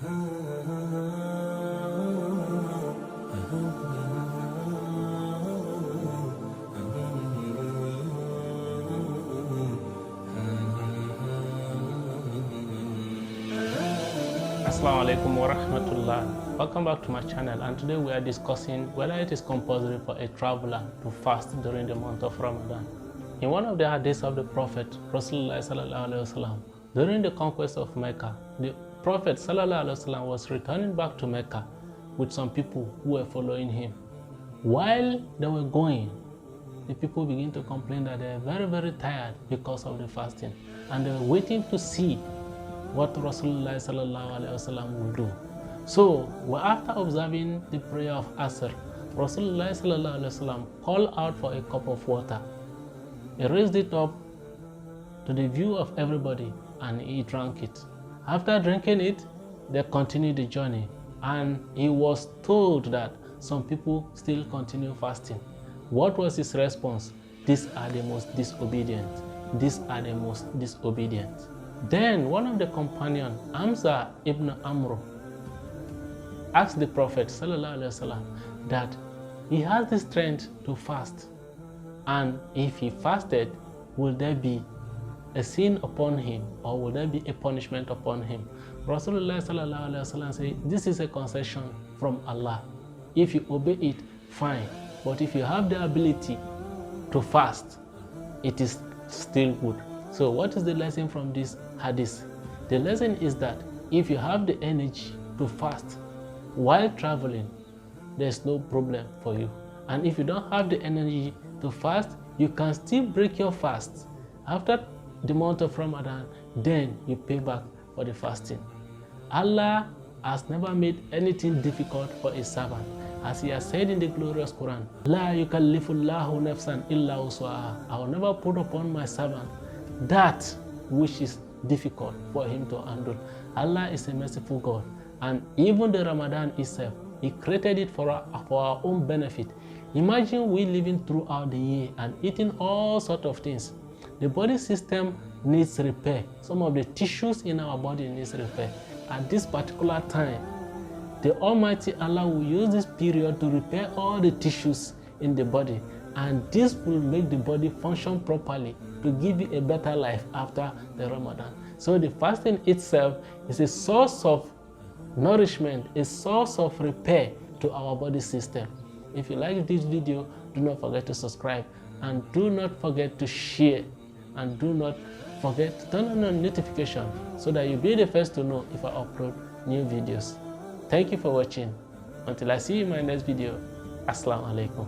Assalamu Alaikum wa rahmatullah. Welcome back to my channel, and today we are discussing whether it is compulsory for a traveler to fast during the month of Ramadan. In one of the hadiths of the Prophet Rasulullah sallallahu alaihi wasallam, during the conquest of Mecca, the Prophet sallallahu alaihi wasallam was returning back to Mecca with some people who were following him. While they were going, the people began to complain that they were very tired because of the fasting, and they were waiting to see what Rasulullah sallallahu alaihi wasallam will do. So, after observing the prayer of Asr, Rasulullah sallallahu alaihi wasallam called out for a cup of water. He raised it up to the view of everybody and he drank it. After drinking it, they continued the journey, and he was told that some people still continue fasting. What was his response? These are the most disobedient. These are the most disobedient. Then one of the companions, Hamza ibn Amr, asked the Prophet ﷺ that he has the strength to fast, and if he fasted, will there be a sin upon him, or will there be a punishment upon him? Rasulullah ﷺ said, this is a concession from Allah. If you obey it, fine, but if you have the ability to fast, it is still good. So what is the lesson from this hadith? The lesson is that if you have the energy to fast while traveling, there's no problem for you. And if you don't have the energy to fast, you can still break your fast. After the month of Ramadan, then you pay back for the fasting. Allah has never made anything difficult for a servant. As he has said in the glorious Quran, La yukallifullahu nafsan illa wus'aha. I will never put upon my servant that which is difficult for him to handle. Allah is a merciful God, and even the Ramadan itself, He created it for our own benefit. Imagine we living throughout the year and eating all sorts of things. The body system needs repair. Some of the tissues in our body needs repair. At this particular time, the Almighty Allah will use this period to repair all the tissues in the body, and this will make the body function properly to give you a better life after the Ramadan. So the fasting itself is a source of nourishment, a source of repair to our body system. If you like this video, do not forget to subscribe, and do not forget to share, and do not forget to turn on notification so that you'll be the first to know if I upload new videos. Thank you for watching. Until I see you in my next video, Assalamu Alaikum.